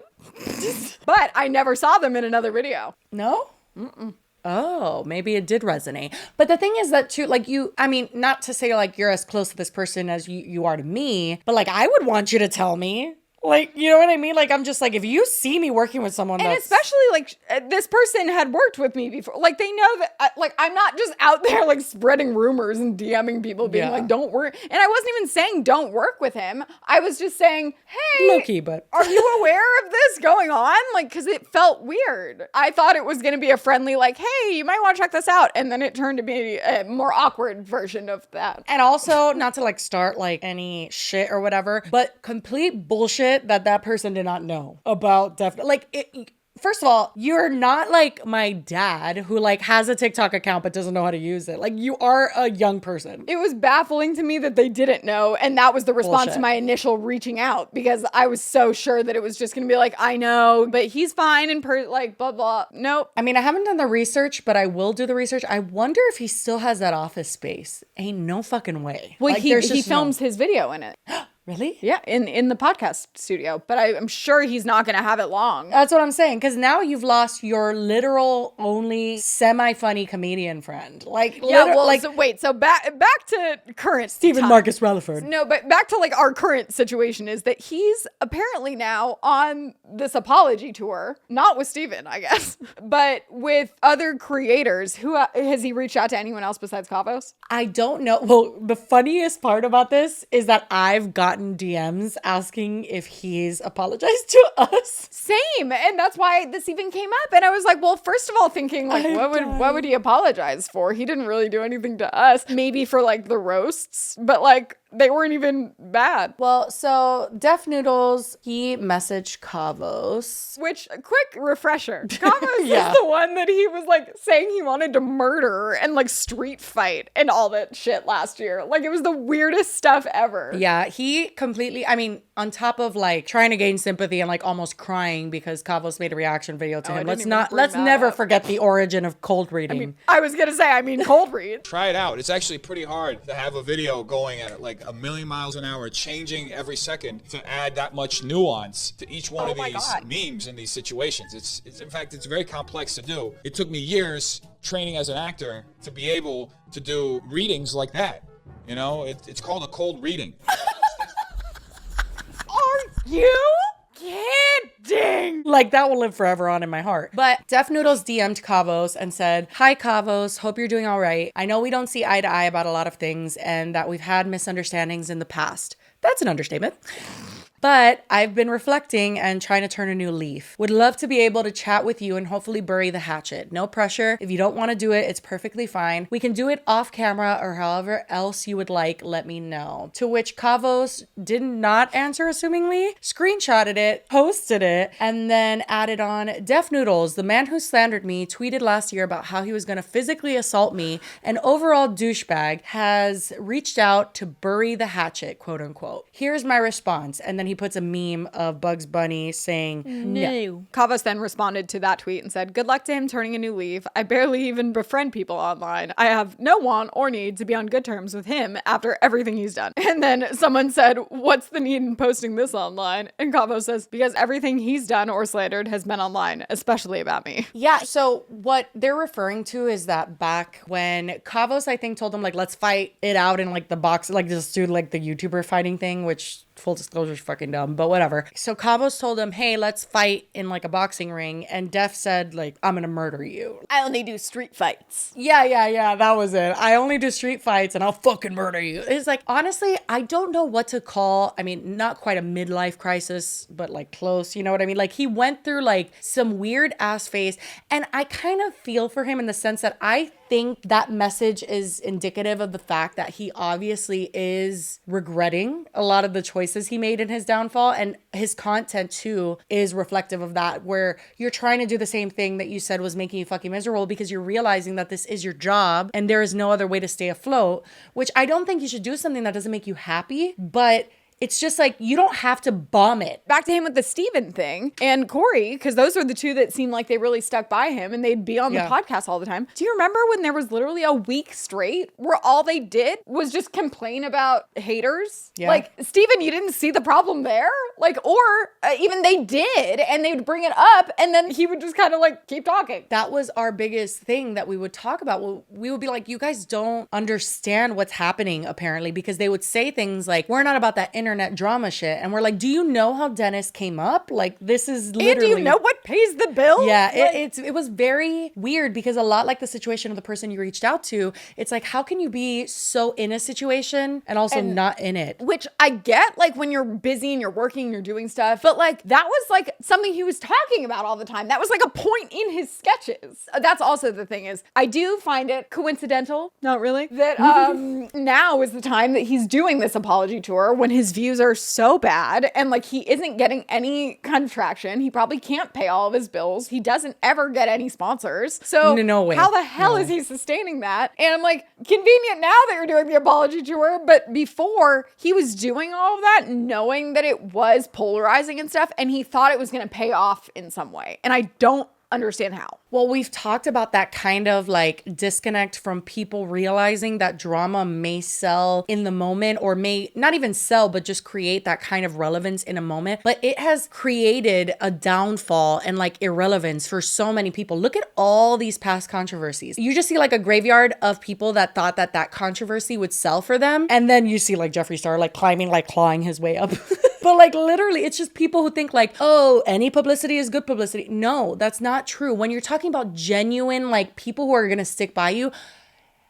But I never saw them in another video. No? Mm-mm. Oh, maybe it did resonate. But the thing is that too, like I mean, not to say like you're as close to this person as you are to me, but like I would want you to tell me. Like, you know what I mean? Like, I'm just like, if you see me working with someone and especially like this person had worked with me before. Like they know that like I'm not just out there like spreading rumors and DMing people being like, don't work. And I wasn't even saying don't work with him. I was just saying, hey, low-key, but are you aware of this going on? Like, cause it felt weird. I thought it was going to be a friendly, like, hey, you might want to check this out. And then it turned to be a more awkward version of that. And also not to like start like any shit or whatever, but complete bullshit that person did not know about first of all, you're not like my dad who like has a TikTok account but doesn't know how to use it. Like you are a young person. It was baffling to me that they didn't know. And that was the response Bullshit. to my initial reaching out because I was so sure that it was just going to be like, I know, but he's fine and like blah, blah. Nope. I mean, I haven't done the research, but I will do the research. I wonder if he still has that office space. Ain't no fucking way. Well, like, he films his video in it. Really? Yeah, in the podcast studio. But I'm sure he's not going to have it long. That's what I'm saying. Because now you've lost your literal only semi-funny comedian friend. Like, yeah, well, like, so back to current Stephen time. Marcus Rutherford. No, but back to like our current situation is that he's apparently now on this apology tour, not with Stephen, I guess, but with other creators. Who has he reached out to anyone else besides Kavos? I don't know. Well, the funniest part about this is that I've gotten DMs asking if he's apologized to us. Same. And that's why this even came up. And I was like, well, first of all, thinking like, what would he apologize for? He didn't really do anything to us. Maybe for like the roasts, but like they weren't even bad. Well, so Def Noodles, he messaged Kavos. Which, quick refresher, Kavos is the one that he was like saying he wanted to murder and like street fight and all that shit last year. Like it was the weirdest stuff ever. Yeah, he completely, I mean, on top of like trying to gain sympathy and like almost crying because Kavos made a reaction video to him. Let's never forget the origin of cold reading. I was gonna say, cold read. Try it out. It's actually pretty hard to have a video going at like a million miles an hour, changing every second to add that much nuance to each one of these memes in these situations. It's in fact, it's very complex to do. It took me years training as an actor to be able to do readings like that. You know, it's called a cold reading. Are you kidding? Like that will live forever on in my heart. But Def Noodles DM'd Kavos and said, hi Kavos, hope you're doing all right. I know we don't see eye to eye about a lot of things and that we've had misunderstandings in the past. That's an understatement. But I've been reflecting and trying to turn a new leaf. Would love to be able to chat with you and hopefully bury the hatchet. No pressure. If you don't want to do it, it's perfectly fine. We can do it off camera or however else you would like, let me know. To which Kavos did not answer assumingly, screenshotted it, posted it, and then added on, Def Noodles, the man who slandered me, tweeted last year about how he was going to physically assault me. An overall douchebag has reached out to bury the hatchet, quote unquote. Here's my response. And then he puts a meme of Bugs Bunny saying, no. Kavos then responded to that tweet and said, good luck to him turning a new leaf. I barely even befriend people online. I have no want or need to be on good terms with him after everything he's done. And then someone said, what's the need in posting this online? And Kavos says, because everything he's done or slandered has been online, especially about me. Yeah, so what they're referring to is that back when Kavos, I think, told him, like, let's fight it out in, like, the box, like, just do, like, the YouTuber fighting thing, which... full disclosure is fucking dumb, but whatever. So Kavos told him, hey, let's fight in like a boxing ring. And Def said, like, I'm gonna murder you. I only do street fights. Yeah, that was it. I only do street fights and I'll fucking murder you. It's like, honestly, I don't know what to call. I mean, not quite a midlife crisis, but like close, you know what I mean? Like he went through like some weird ass phase. And I kind of feel for him in the sense that I think that message is indicative of the fact that he obviously is regretting a lot of the choices he made in his downfall, and his content too is reflective of that, where you're trying to do the same thing that you said was making you fucking miserable because you're realizing that this is your job and there is no other way to stay afloat, which I don't think you should do something that doesn't make you happy, but it's just like, you don't have to bomb it. Back to him with the Steven thing and Corey, because those are the two that seemed like they really stuck by him and they'd be on the podcast all the time. Do you remember when there was literally a week straight where all they did was just complain about haters? Yeah. Like, Steven, you didn't see the problem there? Like, or even they did and they would bring it up and then he would just kind of like keep talking. That was our biggest thing that we would talk about. We would be like, you guys don't understand what's happening apparently, because they would say things like, we're not about that internet drama shit. And we're like, do you know how Dennis came up? Like, this is literally... And do you know what pays the bill? Yeah, it was very weird because a lot like the situation of the person you reached out to, it's like, how can you be so in a situation and also not in it? Which I get, like, when you're busy and you're working, you're doing stuff, but like, that was like something he was talking about all the time. That was like a point in his sketches. That's also the thing is, I do find it coincidental, not really, that now is the time that he's doing this apology tour when his views are so bad and like he isn't getting any kind of traction. He probably can't pay all of his bills. He doesn't ever get any sponsors. So no way. How the hell is he sustaining that? And I'm like, convenient now that you're doing the apology tour, but before he was doing all of that knowing that it was polarizing and stuff, and he thought it was going to pay off in some way. And I don't understand how. Well, we've talked about that kind of like disconnect from people realizing that drama may sell in the moment, or may not even sell, but just create that kind of relevance in a moment. But it has created a downfall and like irrelevance for so many people. Look at all these past controversies. You just see like a graveyard of people that thought that that controversy would sell for them. And then you see like Jeffree Star like climbing, like clawing his way up. But like literally, it's just people who think like, oh, any publicity is good publicity. No, that's not true. When you're talking about genuine, like people who are going to stick by you,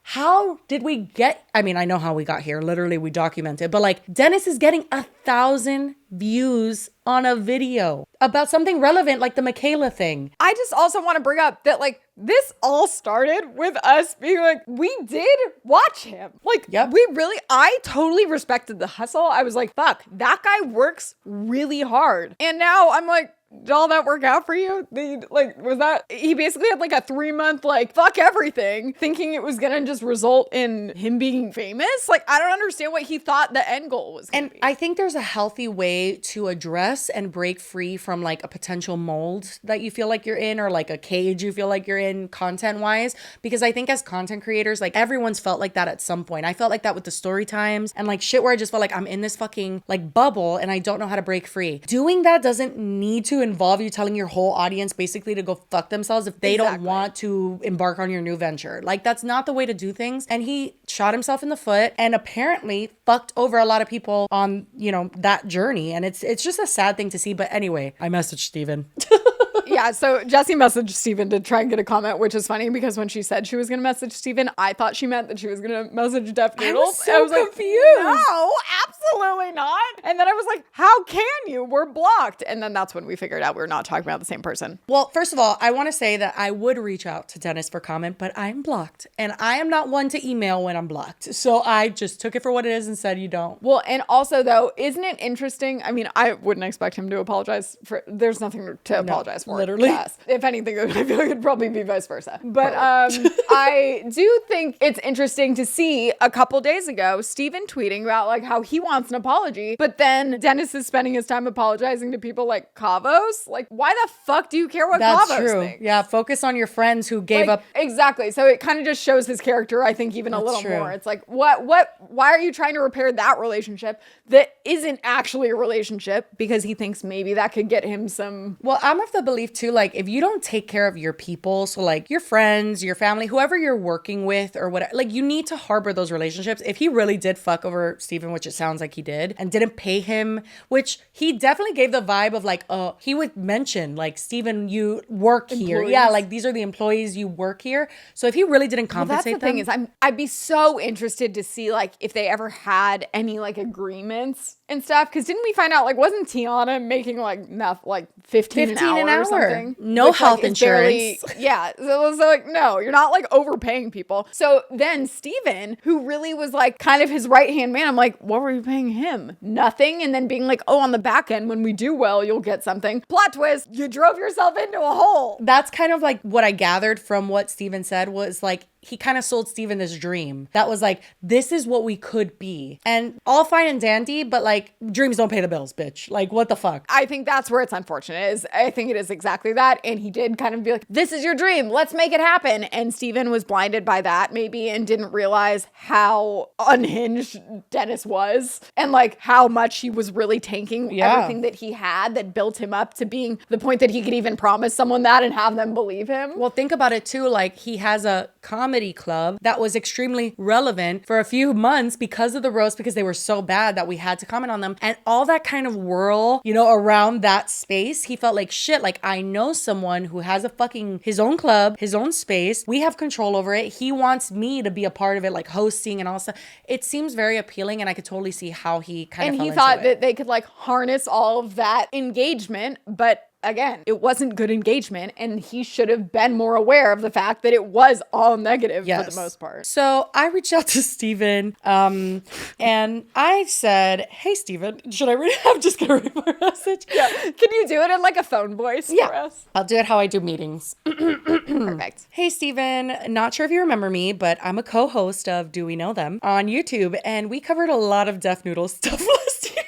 how did we get, I mean, I know how we got here. Literally, we documented, but like Dennis is getting 1,000 views on a video about something relevant like the Michaela thing. I just also want to bring up that like this all started with us being like, we did watch him. Like, I totally respected the hustle. I was like, fuck, that guy works really hard. And now I'm like, did all that work out for you? He basically had like a 3-month, like, fuck everything, thinking it was gonna just result in him being famous. Like, I don't understand what he thought the end goal was gonna be. I think there's a healthy way to address and break free from like a potential mold that you feel like you're in, or like a cage you feel like you're in content wise. Because I think as content creators, like everyone's felt like that at some point. I felt like that with the story times and like shit where I just felt like I'm in this fucking like bubble and I don't know how to break free. Doing that doesn't need to involve you telling your whole audience basically to go fuck themselves if they don't want to embark on your new venture. Like, that's not the way to do things. And he shot himself in the foot and apparently fucked over a lot of people on, you know, that journey. And it's just a sad thing to see. But anyway, I messaged Steven. Yeah, so Jessie messaged Steven to try and get a comment, which is funny because when she said she was going to message Steven, I thought she meant that she was going to message Def Noodles. I was confused. Like, no, absolutely not. And then I was like, how can you? We're blocked. And then that's when we figured out we were not talking about the same person. Well, first of all, I want to say that I would reach out to Dennis for comment, but I'm blocked. And I am not one to email when I'm blocked. So I just took it for what it is and said you don't. Well, and also though, isn't it interesting? I mean, I wouldn't expect him to apologize for, there's nothing to apologize for. Literally. Yes. If anything, I feel like it'd probably be vice versa. But I do think it's interesting to see a couple days ago, Steven tweeting about like how he wants an apology, but then Dennis is spending his time apologizing to people like Kavos. Like, why the fuck do you care what Kavos thinks? Yeah, focus on your friends who gave up. Exactly. So it kind of just shows his character, I think, even a little more. It's like, why are you trying to repair that relationship that isn't actually a relationship because he thinks maybe that could get him some... Well, I'm of the belief too, like, if you don't take care of your people, so like your friends, your family, whoever you're working with or whatever, like you need to harbor those relationships. If he really did fuck over Steven, which it sounds like he did, and didn't pay him, which he definitely gave the vibe of like, he would mention like, Steven, you work here. Yeah, like these are the employees, you work here. So if he really didn't compensate them. That's the thing is I'd be so interested to see like if they ever had any like agreements and stuff. Cause didn't we find out like, wasn't Tiana making like 15 an hour or something something. No which, health is barely- insurance. yeah. So like, no, you're not like overpaying people. So then Steven, who really was like kind of his right-hand man, I'm like, what were you paying him? Nothing. And then being like, oh, on the back end, when we do well, you'll get something. Plot twist, you drove yourself into a hole. That's kind of like what I gathered from what Steven said was like, he kind of sold Steven this dream that was like, this is what we could be. And all fine and dandy, but like, dreams don't pay the bills, bitch. Like, what the fuck? I think that's where it's unfortunate is I think it is exactly that. And he did kind of be like, this is your dream. Let's make it happen. And Steven was blinded by that maybe and didn't realize how unhinged Dennis was and like how much he was really tanking everything that he had that built him up to being the point that he could even promise someone that and have them believe him. Well, think about it too. Like, he has a comedy club that was extremely relevant for a few months because of the roast, because they were so bad that we had to comment on them. And all that kind of whirl, you know, around that space, he felt like shit. Like, I know someone who has a fucking his own club, his own space. We have control over it. He wants me to be a part of it, like hosting and all stuff. It seems very appealing, and I could totally see how he kind of and fell he into thought it. that they could like harness all of that engagement, but again, it wasn't good engagement, and he should have been more aware of the fact that it was all negative for the most part. So I reached out to Steven, and I said, hey, Steven, should I read it? I'm just going to read my message. Yeah. Can you do it in like a phone voice for us? I'll do it how I do meetings. Perfect. Hey, Steven, not sure if you remember me, but I'm a co-host of Do We Know Them on YouTube, and we covered a lot of Deaf Noodles stuff last year.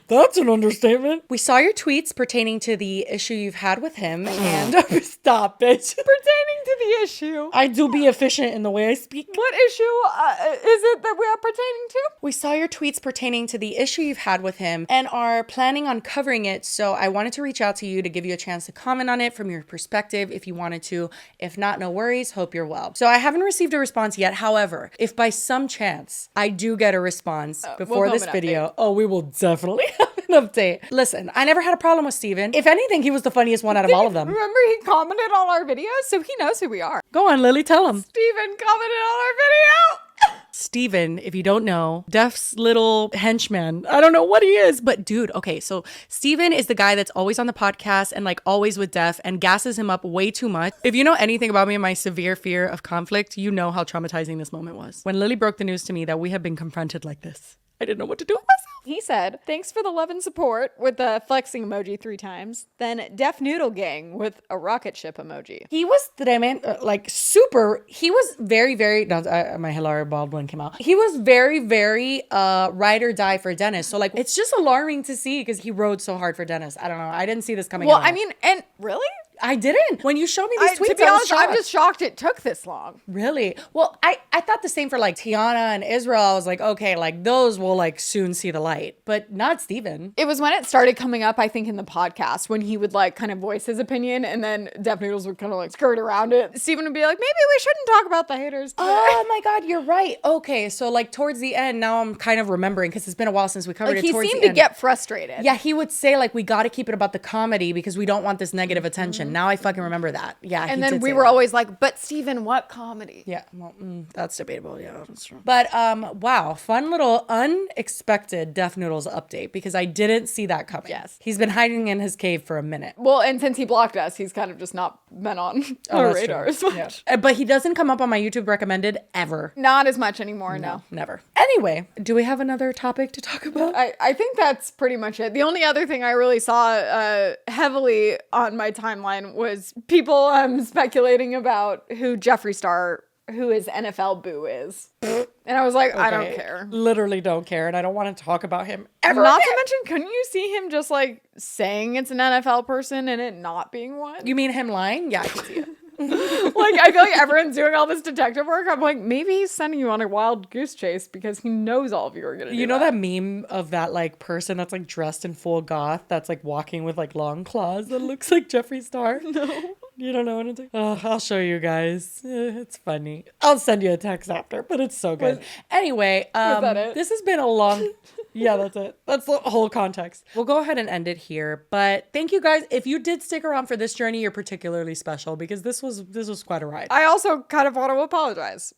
That's an understatement. We saw your tweets pertaining to the issue you've had with him, and stop it. Pertaining to the issue. I do be efficient in the way I speak. What issue is it that we are pertaining to? We saw your tweets pertaining to the issue you've had with him and are planning on covering it, so I wanted to reach out to you to give you a chance to comment on it from your perspective if you wanted to. If not, no worries. Hope you're well. So I haven't received a response yet. However, if by some chance I do get a response before this video, we will definitely have an update. Listen, I never had a problem with Steven. If anything, he was the funniest one out of all of them. Remember he commented on our videos, so he knows who we are. Go on, Lily, tell him. Steven commented on our video. Steven, if you don't know, Def's little henchman. I don't know what he is, but dude, okay, so Steven is the guy that's always on the podcast and like always with Def and gasses him up way too much. If you know anything about me and my severe fear of conflict, you know how traumatizing this moment was. When Lily broke the news to me that we have been confronted like this, I didn't know what to do with myself. He said, thanks for the love and support with the flexing emoji 3 times. Then Def Noodle Gang with a rocket ship emoji. He was tremendous, like super. He was very, very, my Hilaria Baldwin came out. He was very, very ride or die for Dennis. So like, it's just alarming to see because he rode so hard for Dennis. I don't know. I didn't see this coming. Well, at all. I mean, and really? I didn't. When you showed me these tweets, to be honest, I'm just shocked it took this long. Really? Well, I thought the same for like Tiana and Israel. I was like, okay, like those will like soon see the light, but not Steven. It was when it started coming up, I think, in the podcast when he would like kind of voice his opinion and then Def Noodles would kind of like skirt around it. Steven would be like, maybe we shouldn't talk about the haters today. Oh my God, you're right. Okay, so like towards the end, now I'm kind of remembering because it's been a while since we covered like it. He seemed to get frustrated. Yeah, he would say like, we got to keep it about the comedy because we don't want this negative attention. Now I fucking remember that. Yeah. And then we were always like, but Steven, what comedy? Yeah. Well, that's debatable. Yeah, that's true. But wow, fun little unexpected Def Noodles update because I didn't see that coming. Yes. He's been hiding in his cave for a minute. Well, and since he blocked us, he's kind of just not been on our radar as much. Yeah. But he doesn't come up on my YouTube recommended ever. Not as much anymore, no. Never. Anyway, do we have another topic to talk about? I think that's pretty much it. The only other thing I really saw heavily on my timeline was people speculating about who Jeffree Star, who his NFL boo is. And I was like, okay. I don't care. Literally don't care. And I don't want to talk about him ever. Not to mention, couldn't you see him just like saying it's an NFL person and it not being one? You mean him lying? Yeah, I can see it. Like, I feel like everyone's doing all this detective work. I'm like, maybe he's sending you on a wild goose chase because he knows all of you are gonna do You know that meme of that like person that's like dressed in full goth that's like walking with like long claws that looks like Jeffree Star? No. You don't know what I'm doing? Oh, I'll show you guys. It's funny. I'll send you a text after, but it's so good. Anyway, was that it? This has been a long... Yeah, that's it. That's the whole context. We'll go ahead and end it here. But thank you guys. If you did stick around for this journey, you're particularly special because this was quite a ride. I also kind of want to apologize.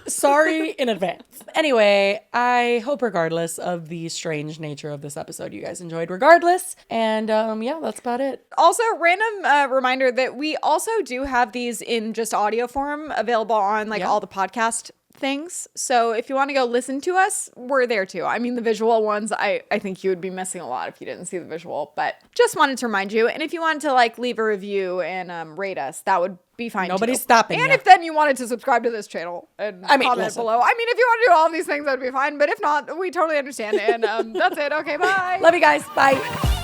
Sorry in advance. Anyway, I hope regardless of the strange nature of this episode, you guys enjoyed regardless. And yeah, that's about it. Also, random reminder that we also do have these in just audio form available on like all the podcast things. So if you want to go listen to us, we're there too. I mean, the visual ones, I think you would be missing a lot if you didn't see the visual, but just wanted to remind you. And if you wanted to like leave a review and rate us, that would be fine. Nobody's stopping And you. if then you wanted to subscribe to this channel and comment below. I mean, if you want to do all of these things, that'd be fine. But if not, we totally understand. And that's it. Okay, bye. Love you guys. Bye.